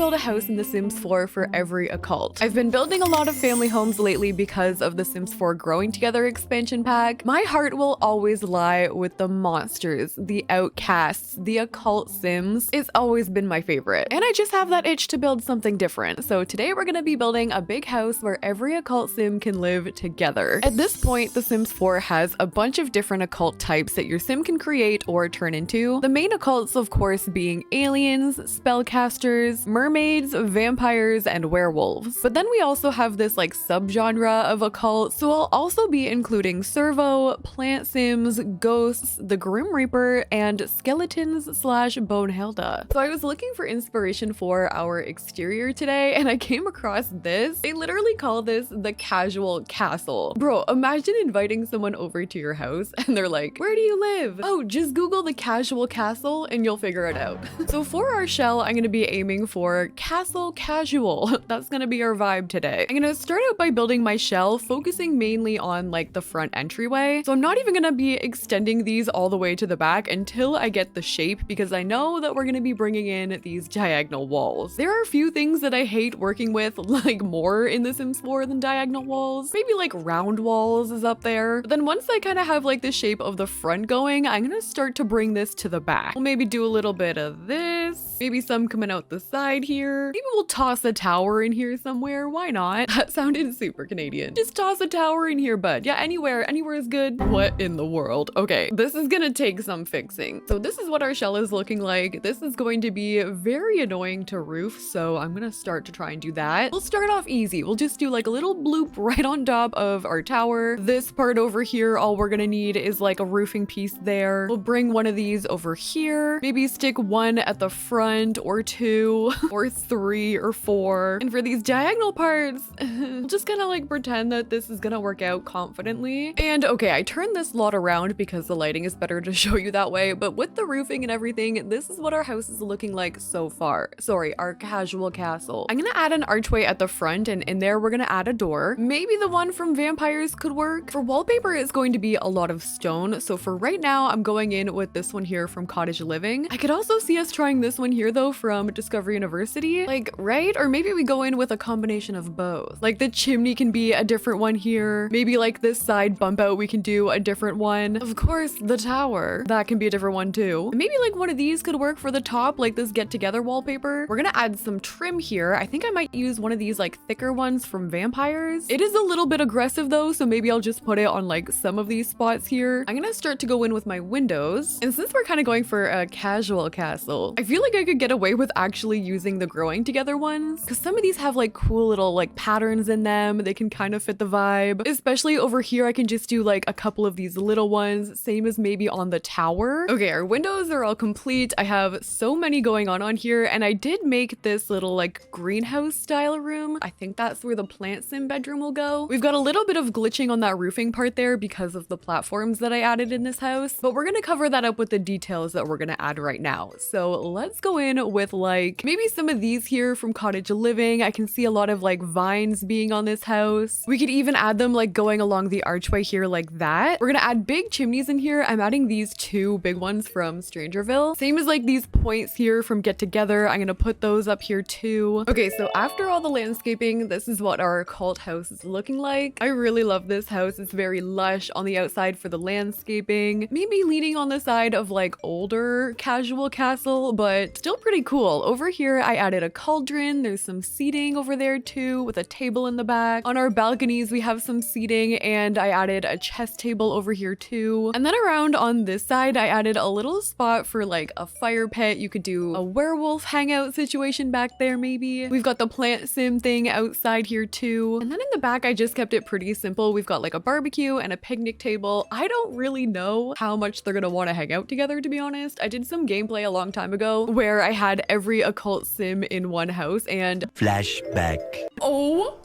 build a house in The Sims 4 for every occult. I've been building a lot of family homes lately because of The Sims 4 Growing Together expansion pack. My heart will always lie with the monsters, the outcasts, the occult Sims. It's always been my favorite. And I just have that itch to build something different. So today we're gonna be building a big house where every occult Sim can live together. At this point, The Sims 4 has a bunch of different occult types that your Sim can create or turn into. The main occults, of course, being aliens, spellcasters, mermaids, vampires, and werewolves. But then we also have this like subgenre of occult, so I'll also be including Servo, plant Sims, ghosts, the Grim Reaper, and skeletons slash Bonehilda. So I was looking for inspiration for our exterior today, and I came across this. They literally call this the casual castle. Bro, imagine inviting someone over to your house and they're like, where do you live? Oh, just Google the casual castle and you'll figure it out. So for our shell, I'm gonna be aiming for castle casual. That's gonna be our vibe today. I'm gonna start out by building my shell, focusing mainly on like the front entryway. So I'm not even gonna be extending these all the way to the back until I get the shape, because I know that we're gonna be bringing in these diagonal walls. There are a few things that I hate working with, like more in The Sims 4 than diagonal walls. Maybe like round walls is up there. But then once I kind of have like the shape of the front going, I'm gonna start to bring this to the back. We'll maybe do a little bit of this, maybe some coming out the side here. Maybe we'll toss a tower in here somewhere. Why not? That sounded super Canadian. Just toss a tower in here, bud. Yeah, anywhere is good. What in the world? Okay, this is gonna take some fixing. So this is what our shell is looking like. This is going to be very annoying to roof, so I'm gonna start to try and do that. We'll start off easy. We'll just do like a little bloop right on top of our tower. This part over here, all we're gonna need is like a roofing piece there. We'll bring one of these over here. Maybe stick one at the front, or two, or three, or four. And for these diagonal parts, we'll just kind of like pretend that this is gonna work out confidently. And okay, I turned this lot around because the lighting is better to show you that way, but with the roofing and everything, this is what our house is looking like so far. Sorry, our casual castle. I'm gonna add an archway at the front, and in there we're gonna add a door. Maybe the one from vampires could work. For wallpaper, it's going to be a lot of stone, so for right now, I'm going in with this one here from Cottage Living. I could also see us trying this one here though from Discovery University, like, right? Or maybe we go in with a combination of both. Like the chimney can be a different one here. Maybe like this side bump out, we can do a different one. Of course, the tower, that can be a different one too. Maybe like one of these could work for the top, like this get together wallpaper. We're gonna add some trim here. I think I might use one of these like thicker ones from vampires. It is a little bit aggressive though, so maybe I'll just put it on like some of these spots here. I'm gonna start to go in with my windows. And since we're kind of going for a casual castle, I feel like I could get away with actually using the growing together ones, because some of these have like cool little like patterns in them. They can kind of fit the vibe. Especially over here, I can just do like a couple of these little ones, same as maybe on the tower. Okay, our windows are all complete. I have so many going on here, and I did make this little like greenhouse style room. I think that's where the plant sim bedroom will go. We've got a little bit of glitching on that roofing part there because of the platforms that I added in this house, but we're gonna cover that up with the details that we're gonna add right now. So let's go in with like maybe some of these here from Cottage Living. I can see a lot of like vines being on this house. We could even add them like going along the archway here like that. We're gonna add big chimneys in here. I'm adding these two big ones from Strangerville. Same as like these points here from Get Together. I'm gonna put those up here too. Okay, so after all the landscaping, this is what our cult house is looking like. I really love this house. It's very lush on the outside for the landscaping. Maybe leaning on the side of like older casual castle, but still pretty cool. Over here, I added a cauldron. There's some seating over there too with a table in the back. On our balconies, we have some seating, and I added a chess table over here too. And then around on this side, I added a little spot for like a fire pit. You could do a werewolf hangout situation back there maybe. We've got the plant sim thing outside here too. And then in the back, I just kept it pretty simple. We've got like a barbecue and a picnic table. I don't really know how much they're gonna want to hang out together, to be honest. I did some gameplay a long time ago where I had every occult sim in one house, and flashback. oh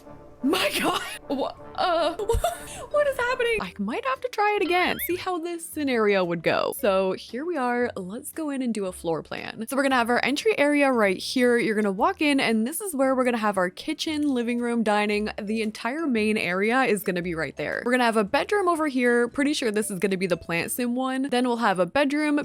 my god. What? What is happening? I might have to try it again. See how this scenario would go. So here we are. Let's go in and do a floor plan. So we're gonna have our entry area right here. You're gonna walk in and this is where we're gonna have our kitchen, living room, dining. The entire main area is gonna be right there. We're gonna have a bedroom over here. Pretty sure this is gonna be the plant sim one. Then we'll have a bedroom,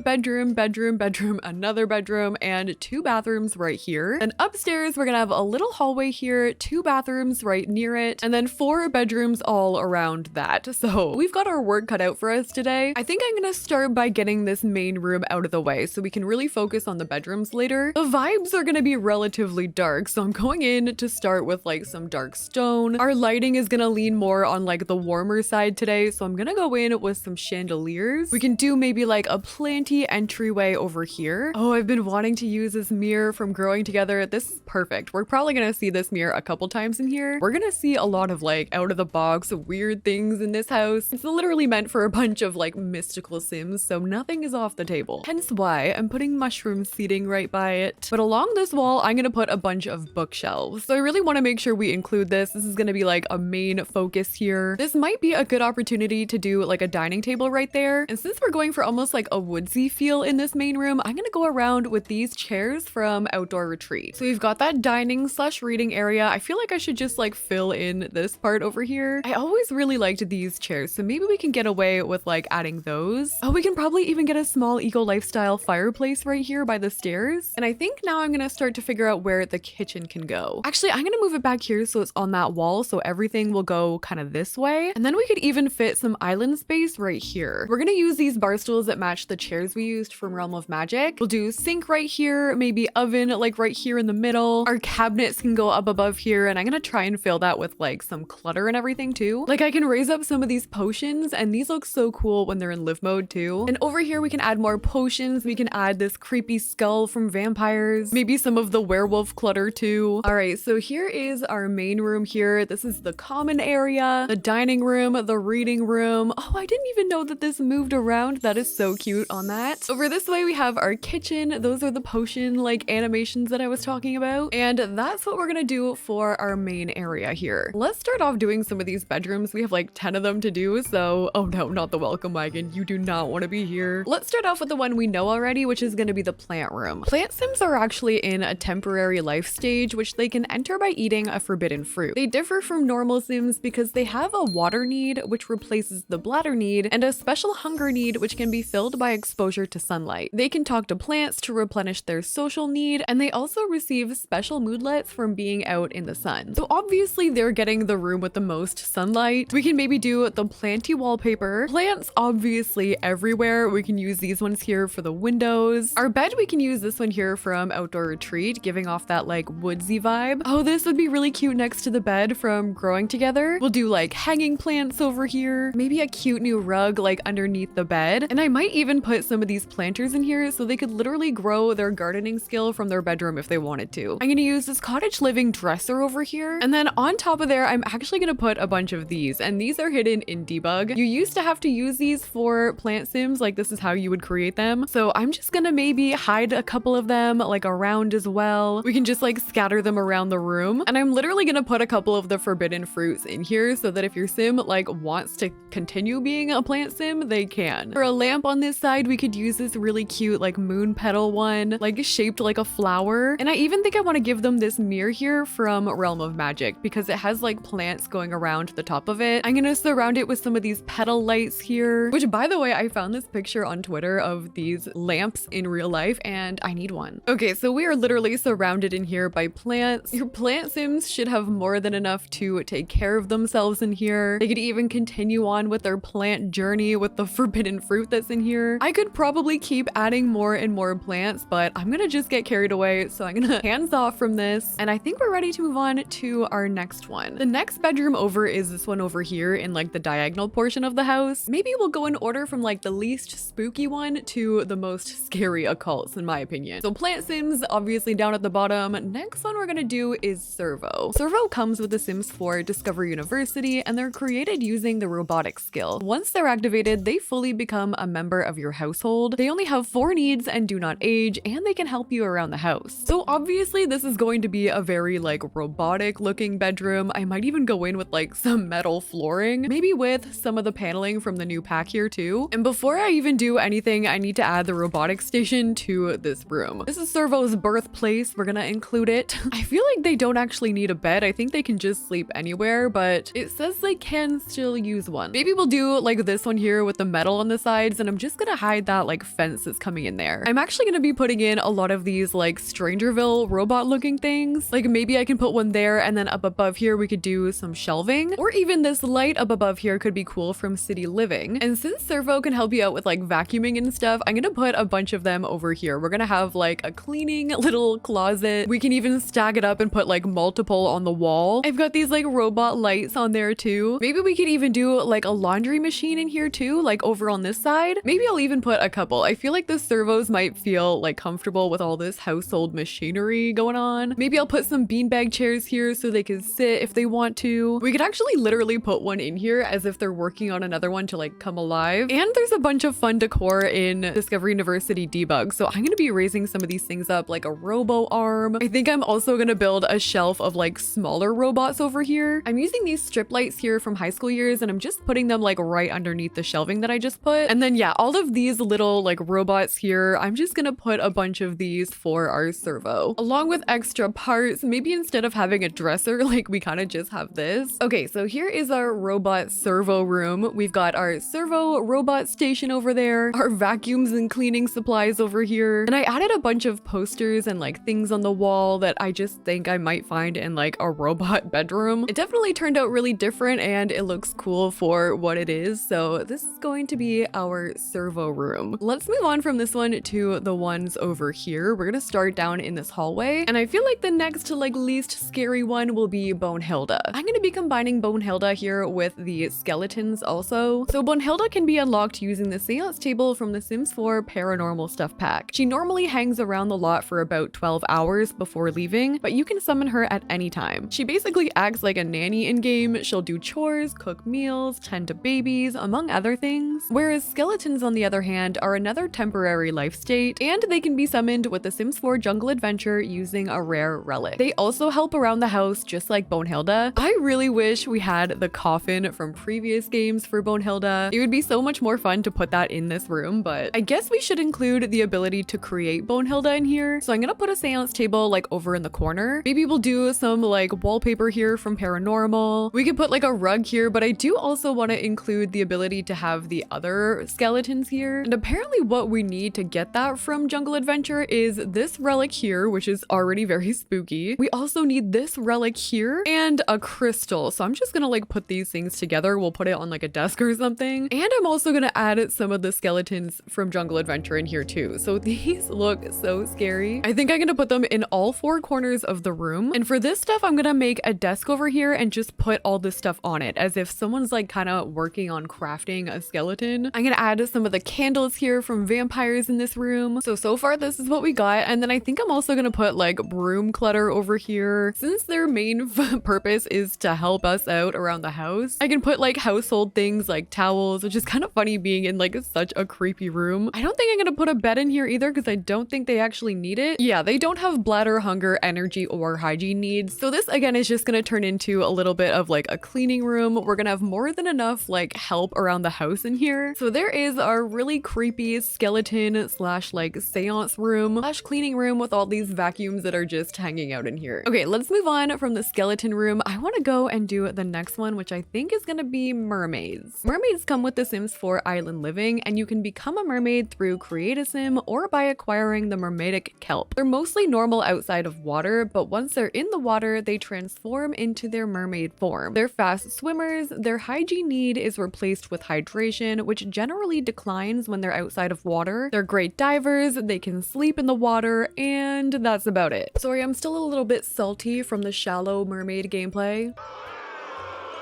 another bedroom, and 2 bathrooms right here. And upstairs, we're gonna have a little hallway here, 2 bathrooms right near it, and then 4 bedrooms all around that. So we've got our work cut out for us today. I think I'm gonna start by getting this main room out of the way so we can really focus on the bedrooms later. The vibes are gonna be relatively dark, so I'm going in to start with like some dark stone. Our lighting is gonna lean more on like the warmer side today, so I'm gonna go in with some chandeliers. We can do maybe like a planty entryway over here. Oh, I've been wanting to use this mirror from Growing Together. This is perfect. We're probably gonna see this mirror a couple times in here. We're gonna see a lot of like out of the box weird things in this house. It's literally meant for a bunch of like mystical sims, so nothing is off the table. Hence why I'm putting mushroom seating right by it. But along this wall, I'm gonna put a bunch of bookshelves. So I really want to make sure we include this. This is gonna be like a main focus here. This might be a good opportunity to do like a dining table right there. And since we're going for almost like a woodsy feel in this main room, I'm gonna go around with these chairs from Outdoor Retreat. So we've got that dining slash reading area. I feel like I should just like fill in this part over here. I always really liked these chairs, so maybe we can get away with like adding those. Oh, we can probably even get a small eco lifestyle fireplace right here by the stairs. And I think now I'm gonna start to figure out where the kitchen can go. Actually, I'm gonna move it back here so it's on that wall, so everything will go kind of this way. And then we could even fit some island space right here. We're gonna use these bar stools that match the chairs we used from Realm of Magic. We'll do sink right here, maybe oven like right here in the middle. Our cabinets can go up above here, and I'm gonna try and fill that with like some clutter and everything too. Like I can raise up some of these potions, and these look so cool when they're in live mode too. And over here we can add more potions. We can add this creepy skull from vampires, maybe some of the werewolf clutter too. All right, so here is our main room here. This is the common area, the dining room, the reading room. Oh, I didn't even know that this moved around. That is so cute on that. Over this way we have our kitchen. Those are the potion like animations that I was talking about. And that's what we're gonna do for our main area here. Let's start off doing some of these bedrooms. We have like 10 of them to do, so oh no, not the welcome wagon. You do not want to be here. Let's start off with the one we know already, which is going to be the plant room. Plant sims are actually in a temporary life stage, which they can enter by eating a forbidden fruit. They differ from normal sims because they have a water need, which replaces the bladder need, and a special hunger need, which can be filled by exposure to sunlight. They can talk to plants to replenish their social need, and they also receive special moodlets from being out in the sun. So obviously they're getting the room with the most sunlight. We can maybe do the planty wallpaper. Plants obviously everywhere. We can use these ones here for the windows. Our bed, we can use this one here from Outdoor Retreat, giving off that like woodsy vibe. Oh, this would be really cute next to the bed from Growing Together. We'll do like hanging plants over here, maybe a cute new rug like underneath the bed. And I might even put some of these planters in here so they could literally grow their gardening skill from their bedroom if they wanted to. I'm gonna use this cottage living dresser over here. And then on top of there, I'm actually gonna put a bunch of these, and these are hidden in debug. You used to have to use these for plant sims, like this is how you would create them. So I'm just gonna maybe hide a couple of them like around as well. We can just like scatter them around the room. And I'm literally gonna put a couple of the forbidden fruits in here so that if your sim like wants to continue being a plant sim, they can. For a lamp on this side, we could use this really cute like moon petal one, like shaped like a flower. And I even think I want to give them this mirror here from Realm of Magic because it has like plants going around the top of it. I'm gonna surround it with some of these petal lights here, which by the way, I found this picture on Twitter of these lamps in real life and I need one. Okay, so we are literally surrounded in here by plants. Your plant sims should have more than enough to take care of themselves in here. They could even continue on with their plant journey with the forbidden fruit that's in here. I could probably keep adding more and more plants, but I'm gonna just get carried away. So I'm gonna hands off from this. And I think we're ready to move on to our next one. The next bedroom over is this one over here in like the diagonal portion of the house. Maybe we'll go in order from like the least spooky one to the most scary occults in my opinion. So plant sims obviously down at the bottom. Next one we're gonna do is Servo. Servo comes with the Sims 4 Discover University, and they're created using the robotics skill. Once they're activated, they fully become a member of your household. They only have 4 needs and do not age, and they can help you around the house. So obviously this is going to be a very like robotic looking bedroom. I might even go in with like like some metal flooring, maybe with some of the paneling from the new pack here too. And before I even do anything, I need to add the robotics station to this room. This is Servo's birthplace. We're gonna include it. I feel like they don't actually need a bed. I think they can just sleep anywhere, but it says they can still use one. Maybe we'll do like this one here with the metal on the sides, and I'm just gonna hide that like fence that's coming in there. I'm actually gonna be putting in a lot of these like Strangerville robot looking things. Like maybe I can put one there, and then up above here we could do some shelving, or even this light up above here could be cool from City Living. And since Servo can help you out with like vacuuming and stuff, I'm gonna put a bunch of them over here. We're gonna have like a cleaning little closet. We can even stack it up and put like multiple on the wall. I've got these like robot lights on there too. Maybe we could even do like a laundry machine in here too, like over on this side. Maybe I'll even put a couple. I feel like the Servos might feel like comfortable with all this household machinery going on. Maybe I'll put some beanbag chairs here so they can sit if they want to. We could actually literally put one in here as if they're working on another one to like come alive. And there's a bunch of fun decor in Discovery University Debug. So I'm gonna be raising some of these things up, like a robo arm. I think I'm also gonna build a shelf of like smaller robots over here. I'm using these strip lights here from high school years, and I'm just putting them like right underneath the shelving that I just put. And then yeah, all of these little like robots here, I'm just gonna put a bunch of these for our Servo, along with extra parts. Maybe instead of having a dresser, like we kind of just have this. Okay, so here is our robot Servo room. We've got our Servo robot station over there, our vacuums and cleaning supplies over here. And I added a bunch of posters and like things on the wall that I just think I might find in like a robot bedroom. It definitely turned out really different and it looks cool for what it is. So this is going to be our Servo room. Let's move on from this one to the ones over here. We're gonna start down in this hallway, and I feel like the next like least scary one will be Bonehilda. I'm gonna be combining Bonehilda here with the skeletons also. So Bonehilda can be unlocked using the seance table from the Sims 4 paranormal stuff pack. She normally hangs around the lot for about 12 hours before leaving, but you can summon her at any time. She basically acts like a nanny in game. She'll do chores, cook meals, tend to babies, among other things. Whereas skeletons on the other hand are another temporary life state, and they can be summoned with the Sims 4 jungle adventure using a rare relic. They also help around the house just like Bonehilda. I really wish we had the coffin from previous games for Bonehilda. It would be so much more fun to put that in this room, but I guess we should include the ability to create Bonehilda in here. So I'm gonna put a seance table like over in the corner. Maybe we'll do some like wallpaper here from Paranormal. We could put like a rug here, but I do also want to include the ability to have the other skeletons here. And apparently what we need to get that from Jungle Adventure is this relic here, which is already very spooky. We also need this relic here and a crystal. So I'm just gonna like put these things together. We'll put it on like a desk or something. And I'm also gonna add some of the skeletons from Jungle Adventure in here too. So these look so scary. I think I'm gonna put them in all four corners of the room. And for this stuff, I'm gonna make a desk over here and just put all this stuff on it as if someone's like kind of working on crafting a skeleton. I'm gonna add some of the candles here from vampires in this room. So far this is what we got. And then I think I'm also gonna put like broom clutter over here. Since their main purpose is to help us out around the house, I can put like household things like towels, which is kind of funny being in like such a creepy room. I don't think I'm gonna put a bed in here either because I don't think they actually need it. Yeah, they don't have bladder, hunger, energy, or hygiene needs. So this again is just gonna turn into a little bit of like a cleaning room. We're gonna have more than enough like help around the house in here. So there is our really creepy skeleton slash like seance room slash cleaning room with all these vacuums that are just hanging out in here. Okay, let's move on from the skeleton room. I want to go and do the next one, which I think is gonna be mermaids. Mermaids come with the Sims 4 Island Living, and you can become a mermaid through Create a Sim or by acquiring the mermaidic kelp. They're mostly normal outside of water, but once they're in the water, they transform into their mermaid form. They're fast swimmers. Their hygiene need is replaced with hydration, which generally declines when they're outside of water. They're great divers. They can sleep in the water, and that's about it. Sorry, I'm still a little bit salty from the shallow mermaid gameplay.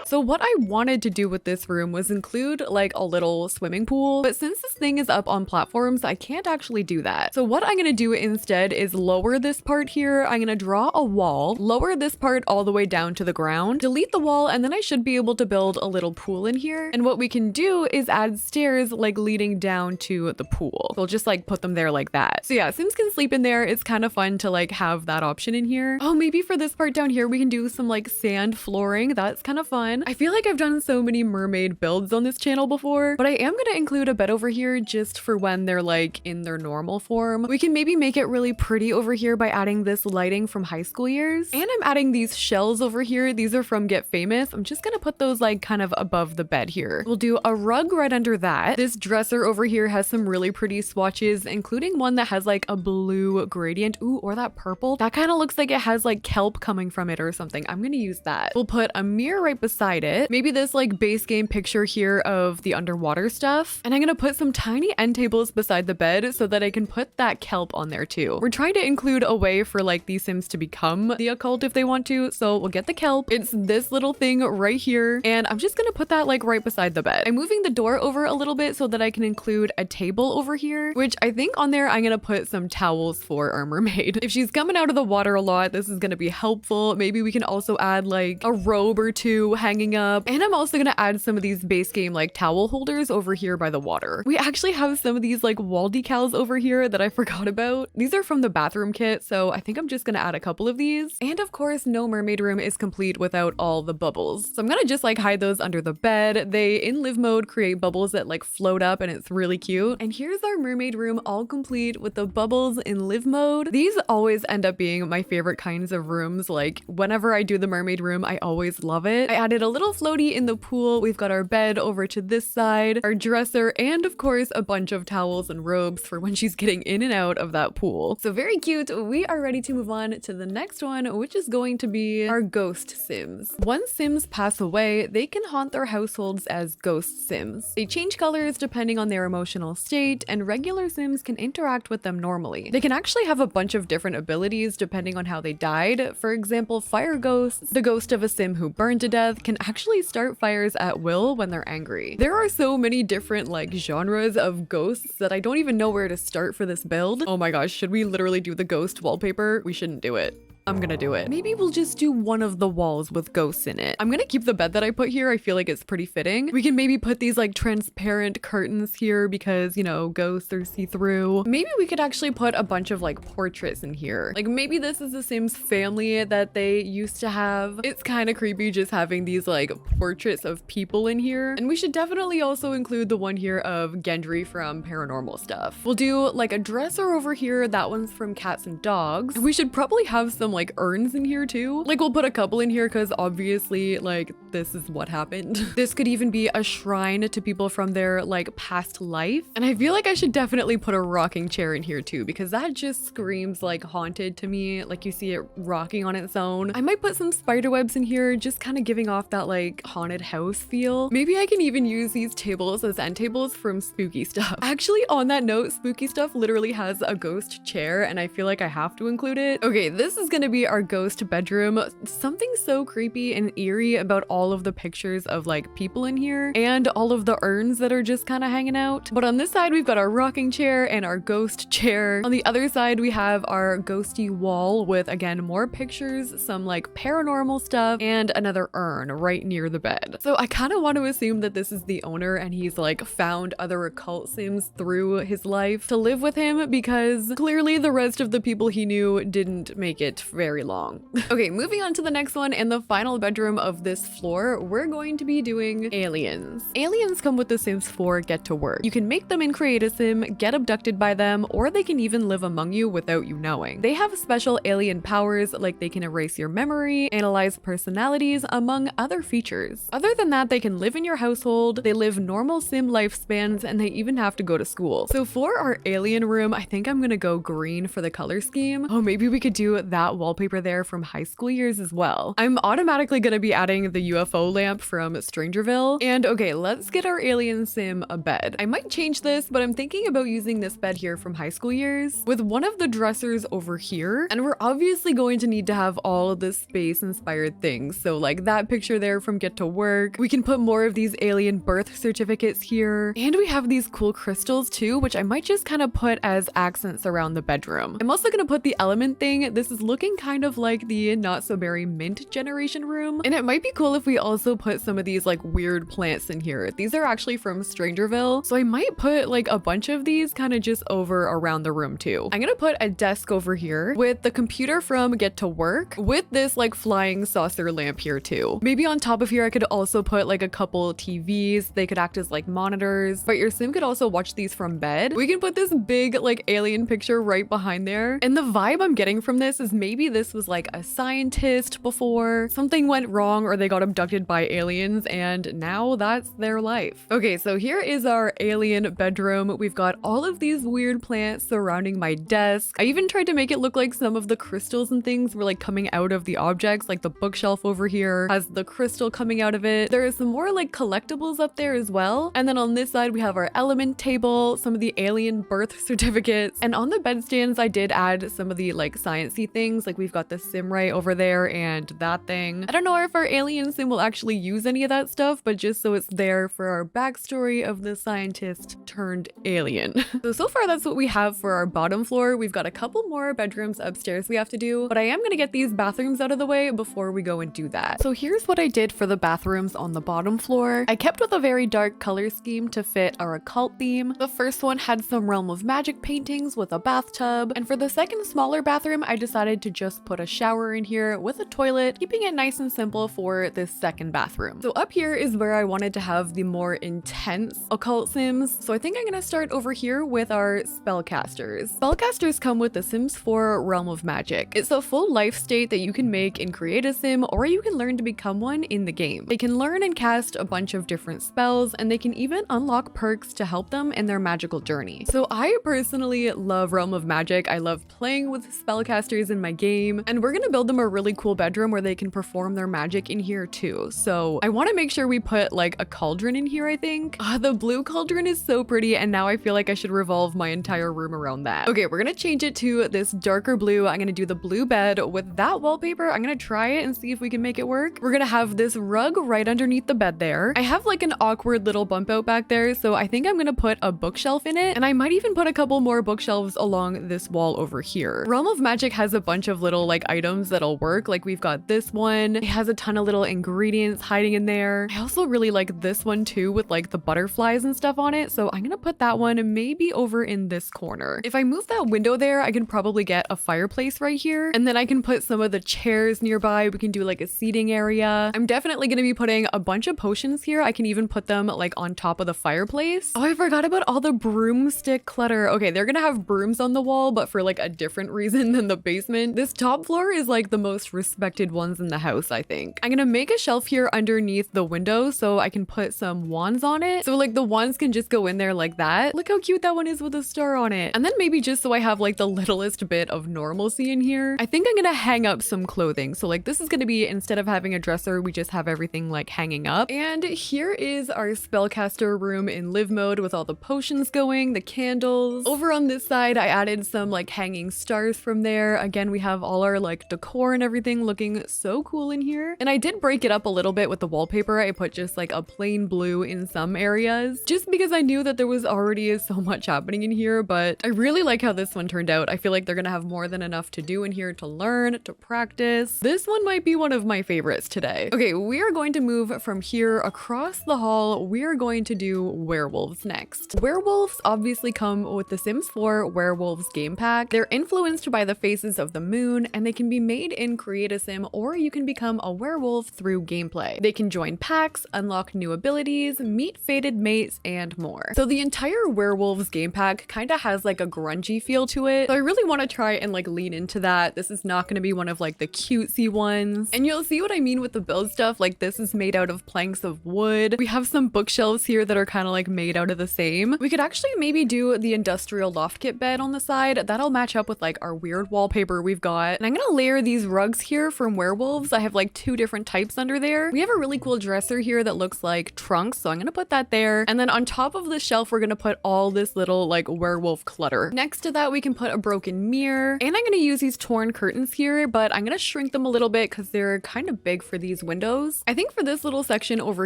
So what I wanted to do with this room was include like a little swimming pool, but since this thing is up on platforms, I can't actually do that. So what I'm gonna do instead is lower this part here. I'm gonna draw a wall, lower this part all the way down to the ground, delete the wall, and then I should be able to build a little pool in here. And what we can do is add stairs like leading down to the pool. So we'll just like put them there like that. So yeah, Sims can sleep in there. It's kind of fun to like have that option in here. Oh, maybe for this part down here, we can do some like sand flooring. That's kind of fun. again. I feel like I've done so many mermaid builds on this channel before, but I am gonna include a bed over here just for when they're like in their normal form. We can maybe make it really pretty over here by adding this lighting from high school years. And I'm adding these shells over here. These are from Get Famous. I'm just gonna put those like kind of above the bed here. We'll do a rug right under that. This dresser over here has some really pretty swatches, including one that has like a blue gradient. Ooh, or that purple. That kind of looks like it has like kelp coming from it or something. I'm gonna use that. We'll put a mirror right beside it. Maybe this like base game picture here of the underwater stuff. And I'm gonna put some tiny end tables beside the bed so that I can put that kelp on there too. We're trying to include a way for like these Sims to become the occult if they want to. So we'll get the kelp. It's this little thing right here. And I'm just gonna put that like right beside the bed. I'm moving the door over a little bit so that I can include a table over here, which I think on there I'm gonna put some towels for our mermaid. If she's coming out of the water a lot, this is gonna be helpful. Maybe we can also add like a robe or two hanging up. And I'm also gonna add some of these base game like towel holders over here by the water. We actually have some of these like wall decals over here that I forgot about. These are from the bathroom kit, so I think I'm just gonna add a couple of these. And of course, no mermaid room is complete without all the bubbles. So I'm gonna just like hide those under the bed. They, in live mode, create bubbles that like float up and it's really cute. And here's our mermaid room all complete with the bubbles in live mode. These always end up being my favorite kinds of rooms. Like whenever I do the mermaid room, I always love it. I added a little floaty in the pool. We've got our bed over to this side, our dresser, and of course a bunch of towels and robes for when she's getting in and out of that pool. So very cute. We are ready to move on to the next one, which is going to be our ghost Sims. Once Sims pass away, they can haunt their households as ghost Sims. They change colors depending on their emotional state, and regular Sims can interact with them normally. They can actually have a bunch of different abilities depending on how they died. For example, fire ghosts, the ghost of a Sim who burned to death, can actually start fires at will when they're angry. There are so many different like genres of ghosts that I don't even know where to start for this build. Oh my gosh, should we literally do the ghost wallpaper? We shouldn't do it. I'm gonna do it. Maybe we'll just do one of the walls with ghosts in it. I'm gonna keep the bed that I put here. I feel like it's pretty fitting. We can maybe put these like transparent curtains here because, you know, ghosts are see-through. Maybe we could actually put a bunch of like portraits in here. Like maybe this is the Sims family that they used to have. It's kind of creepy just having these like portraits of people in here. And we should definitely also include the one here of Gendry from Paranormal Stuff. We'll do like a dresser over here. That one's from Cats and Dogs. And we should probably have some like urns in here too. Like we'll put a couple in here because obviously like this is what happened. This could even be a shrine to people from their like past life. And I feel like I should definitely put a rocking chair in here too because that just screams like haunted to me. Like you see it rocking on its own. I might put some spider webs in here, just kind of giving off that like haunted house feel. Maybe I can even use these tables as end tables from Spooky Stuff. Actually, on that note, Spooky Stuff literally has a ghost chair and I feel like I have to include it. Okay, this is gonna be our ghost bedroom. Something so creepy and eerie about all of the pictures of like people in here and all of the urns that are just kind of hanging out. But on this side, we've got our rocking chair and our ghost chair. On the other side, we have our ghosty wall with, again, more pictures, some like paranormal stuff, and another urn right near the bed. So I kind of want to assume that this is the owner and he's like found other occult Sims through his life to live with him because clearly the rest of the people he knew didn't make it very long. Okay, moving on to the next one and the final bedroom of this floor, we're going to be doing aliens. Aliens come with the Sims 4 Get to Work. You can make them and create a Sim, get abducted by them, or they can even live among you without you knowing. They have special alien powers like they can erase your memory, analyze personalities, among other features. Other than that, they can live in your household, they live normal Sim lifespans, and they even have to go to school. So for our alien room, I think I'm gonna go green for the color scheme. Oh, maybe we could do that wallpaper there from high school years as well. I'm automatically gonna be adding the UFO lamp from Strangerville. And okay, let's get our alien Sim a bed. I might change this, but I'm thinking about using this bed here from high school years with one of the dressers over here. And we're obviously going to need to have all of the space inspired things. So like that picture there from Get to Work. We can put more of these alien birth certificates here. And we have these cool crystals too, which I might just kind of put as accents around the bedroom. I'm also gonna put the element thing. This is looking feeling kind of like the not so berry mint generation room. And it might be cool if we also put some of these like weird plants in here. These are actually from Strangerville, so I might put like a bunch of these kind of just over around the room too. I'm gonna put a desk over here with the computer from Get to Work with this like flying saucer lamp here too. Maybe on top of here I could also put like a couple TVs. They could act as like monitors, but your sim could also watch these from bed. We can put this big like alien picture right behind there. And the vibe I'm getting from this is maybe this was like a scientist before, something went wrong or they got abducted by aliens and now that's their life. Okay, so here is our alien bedroom. We've got all of these weird plants surrounding my desk. I even tried to make it look like some of the crystals and things were like coming out of the objects, like the bookshelf over here has the crystal coming out of it. There is some more like collectibles up there as well. And then on this side, we have our element table, some of the alien birth certificates. And on the bedstands, I did add some of the like sciencey things. Like we've got the sim ray over there and that thing. I don't know if our alien sim will actually use any of that stuff, but just so it's there for our backstory of the scientist turned alien. So far that's what we have for our bottom floor. We've got a couple more bedrooms upstairs we have to do, but I am gonna get these bathrooms out of the way before we go and do that. So here's what I did for the bathrooms on the bottom floor. I kept with a very dark color scheme to fit our occult theme. The first one had some Realm of Magic paintings with a bathtub, and for the second smaller bathroom, I decided to just put a shower in here with a toilet, keeping it nice and simple for this second bathroom. So up here is where I wanted to have the more intense occult sims. So I think I'm gonna start over here with our spellcasters. Spellcasters come with the Sims 4 Realm of Magic. It's a full life state that you can make and create a sim, or you can learn to become one in the game. They can learn and cast a bunch of different spells, and they can even unlock perks to help them in their magical journey. So I personally love Realm of Magic. I love playing with spellcasters in my game, and we're gonna build them a really cool bedroom where they can perform their magic in here too. So I want to make sure we put like a cauldron in here, I think. The blue cauldron is so pretty, and now I feel like I should revolve my entire room around that. Okay, we're gonna change it to this darker blue. I'm gonna do the blue bed with that wallpaper. I'm gonna try it and see if we can make it work. We're gonna have this rug right underneath the bed there. I have like an awkward little bump out back there, so I think I'm gonna put a bookshelf in it, and I might even put a couple more bookshelves along this wall over here. Realm of Magic has a bunch of little like items that'll work. Like we've got this one. It has a ton of little ingredients hiding in there. I also really like this one too with like the butterflies and stuff on it, so I'm gonna put that one maybe over in this corner. If I move that window there, I can probably get a fireplace right here, and then I can put some of the chairs nearby. We can do like a seating area. I'm definitely gonna be putting a bunch of potions here. I can even put them like on top of the fireplace. Oh, I forgot about all the broomstick clutter. Okay, they're gonna have brooms on the wall, but for like a different reason than the basement. This top floor is like the most respected ones in the house, I think. I'm gonna make a shelf here underneath the window so I can put some wands on it. So like the wands can just go in there like that. Look how cute that one is with a star on it. And then maybe just so I have like the littlest bit of normalcy in here, I think I'm gonna hang up some clothing. So like this is gonna be, instead of having a dresser, we just have everything like hanging up. And here is our spellcaster room in live mode with all the potions going, the candles. Over on this side, I added some like hanging stars from there. Again, we have all our like decor and everything looking so cool in here. And I did break it up a little bit with the wallpaper. I put just like a plain blue in some areas, just because I knew that there was already so much happening in here, but I really like how this one turned out. I feel like they're gonna have more than enough to do in here to learn, to practice. This one might be one of my favorites today. Okay, we are going to move from here across the hall. We are going to do werewolves next. Werewolves obviously come with the Sims 4 Werewolves game pack. They're influenced by the phases of the moon, and they can be made in Create a Sim, or you can become a werewolf through gameplay. They can join packs, unlock new abilities, meet fated mates, and more. So the entire Werewolves game pack kind of has like a grungy feel to it. So I really want to try and like lean into that. This is not going to be one of like the cutesy ones. And you'll see what I mean with the build stuff. Like this is made out of planks of wood. We have some bookshelves here that are kind of like made out of the same. We could actually maybe do the industrial loft kit bed on the side. That'll match up with like our weird wallpaper we've got. And I'm gonna layer these rugs here from Werewolves. I have like 2 different types under there. We have a really cool dresser here that looks like trunks, so I'm gonna put that there. And then on top of the shelf, we're gonna put all this little like werewolf clutter. Next to that, we can put a broken mirror, and I'm gonna use these torn curtains here, but I'm gonna shrink them a little bit because they're kind of big for these windows. I think for this little section over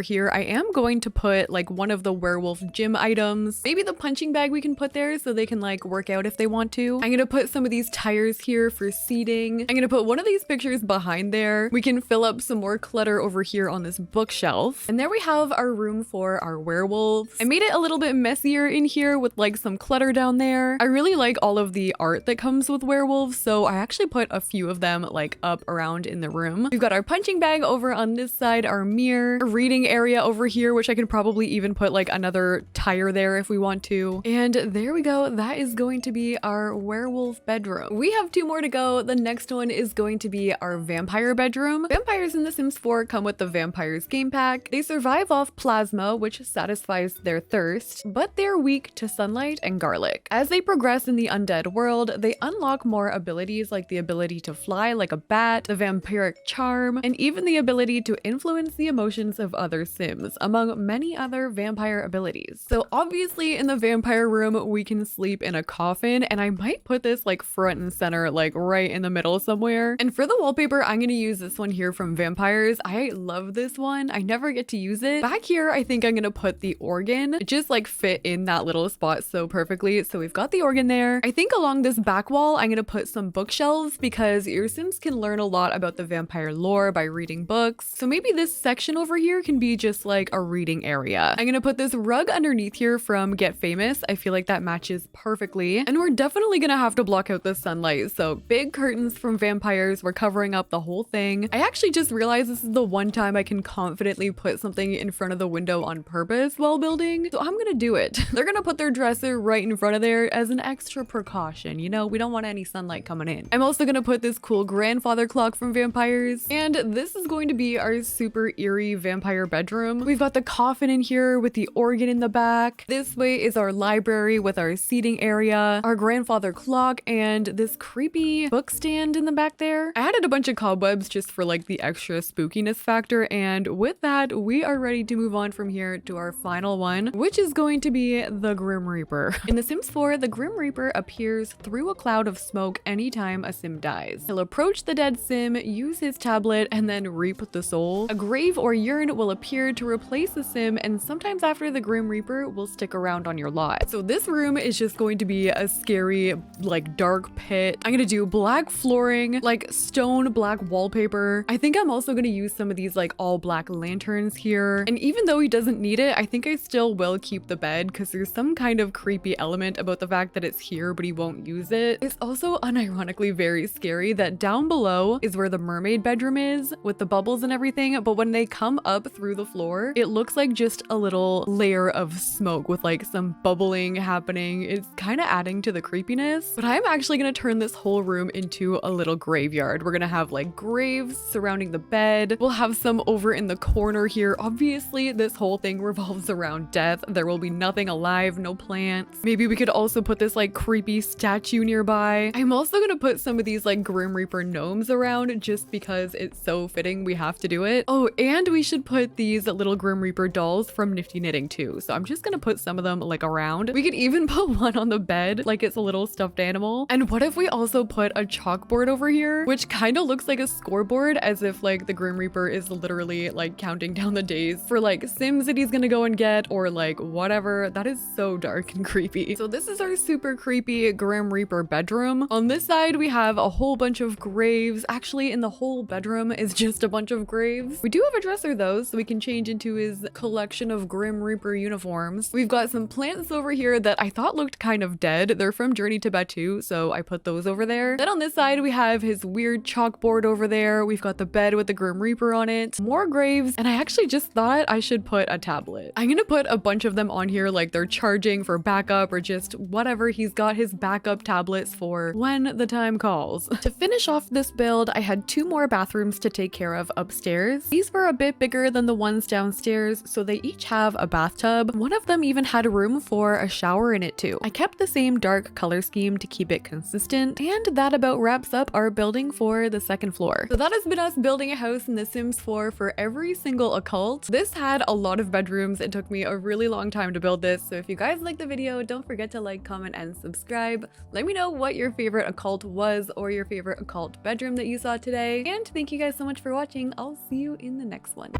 here, I am going to put like one of the werewolf gym items. Maybe the punching bag we can put there so they can like work out if they want to. I'm gonna put some of these tires here for seating seating. I'm gonna put one of these pictures behind there. We can fill up some more clutter over here on this bookshelf. And there we have our room for our werewolves. I made it a little bit messier in here with like some clutter down there. I really like all of the art that comes with werewolves, so I actually put a few of them like up around in the room. We've got our punching bag over on this side, our mirror, a reading area over here, which I could probably even put like another tire there if we want to. And there we go. That is going to be our werewolf bedroom. We have two more to go. The next one is going to be our vampire bedroom. Vampires in The Sims 4 come with the Vampires game pack. They survive off plasma, which satisfies their thirst, but they're weak to sunlight and garlic. As they progress in the undead world, they unlock more abilities like the ability to fly like a bat, the vampiric charm, and even the ability to influence the emotions of other Sims, among many other vampire abilities. So obviously in the vampire room, we can sleep in a coffin, and I might put this like front and center, like right in the middle somewhere. And for the wallpaper, I'm gonna use this one here from Vampires. I love this one. I never get to use it. Back here, I think I'm gonna put the organ. It just like fit in that little spot so perfectly. So we've got the organ there. I think along this back wall, I'm gonna put some bookshelves because your Sims can learn a lot about the vampire lore by reading books. So maybe this section over here can be just like a reading area. I'm gonna put this rug underneath here from Get Famous. I feel like that matches perfectly. And we're definitely gonna have to block out the sunlight. So big curtains from Vampires. We're covering up the whole thing. I actually just realized this is the one time I can confidently put something in front of the window on purpose while building. So I'm gonna do it. They're gonna put their dresser right in front of there as an extra precaution. You know, we don't want any sunlight coming in. I'm also gonna put this cool grandfather clock from Vampires. And this is going to be our super eerie vampire bedroom. We've got the coffin in here with the organ in the back. This way is our library with our seating area, our grandfather clock, and this creepy book stand in the back there. I added a bunch of cobwebs just for like the extra spookiness factor, and with that, we are ready to move on from here to our final one, which is going to be the Grim Reaper. In The Sims 4, the Grim Reaper appears through a cloud of smoke anytime a Sim dies. He'll approach the dead Sim, use his tablet, and then reap the soul. A grave or urn will appear to replace the Sim, and sometimes after, the Grim Reaper will stick around on your lot. So this room is just going to be a scary, like dark pit. I'm gonna do black flooring, like stone black wallpaper. I think I'm also gonna use some of these like all black lanterns here. And even though he doesn't need it, I think I still will keep the bed because there's some kind of creepy element about the fact that it's here, but he won't use it. It's also unironically very scary that down below is where the mermaid bedroom is with the bubbles and everything. But when they come up through the floor, it looks like just a little layer of smoke with like some bubbling happening. It's kind of adding to the creepiness, but I'm actually going to turn this whole room into a little graveyard. We're going to have like graves surrounding the bed. We'll have some over in the corner here. Obviously, this whole thing revolves around death. There will be nothing alive, no plants. Maybe we could also put this like creepy statue nearby. I'm also going to put some of these like Grim Reaper gnomes around just because it's so fitting. We have to do it. Oh, and we should put these little Grim Reaper dolls from Nifty Knitting too. So I'm just going to put some of them like around. We could even put one on the bed like it's a little stuffed animal. And what if we also put a chalkboard over here, which kind of looks like a scoreboard, as if like the Grim Reaper is literally like counting down the days for like Sims that he's gonna go and get, or like whatever. That is so dark and creepy. So this is our super creepy Grim Reaper bedroom. On this side, we have a whole bunch of graves. Actually, in the whole bedroom is just a bunch of graves. We do have a dresser though, so we can change into his collection of Grim Reaper uniforms. We've got some plants over here that I thought looked kind of dead. They're from Journey to Batuu, so I put those over there. Then on this side, we have his weird chalkboard over there. We've got the bed with the Grim Reaper on it, more graves, and I actually just thought I should put a tablet. I'm gonna put a bunch of them on here like they're charging for backup or just whatever. He's got his backup tablets for when the time calls. To finish off this build, I had two more bathrooms to take care of upstairs. These were a bit bigger than the ones downstairs, so they each have a bathtub. One of them even had room for a shower in it too. I kept the same dark color scheme to keep it consistent, and that about wraps up our building for the second floor. So that has been us building a house in The Sims 4 for every single occult. This had a lot of bedrooms. It took me a really long time to build this, so if you guys like the video, don't forget to like, comment, and subscribe. Let me know what your favorite occult was or your favorite occult bedroom that you saw today, and thank you guys so much for watching. I'll see you in the next one.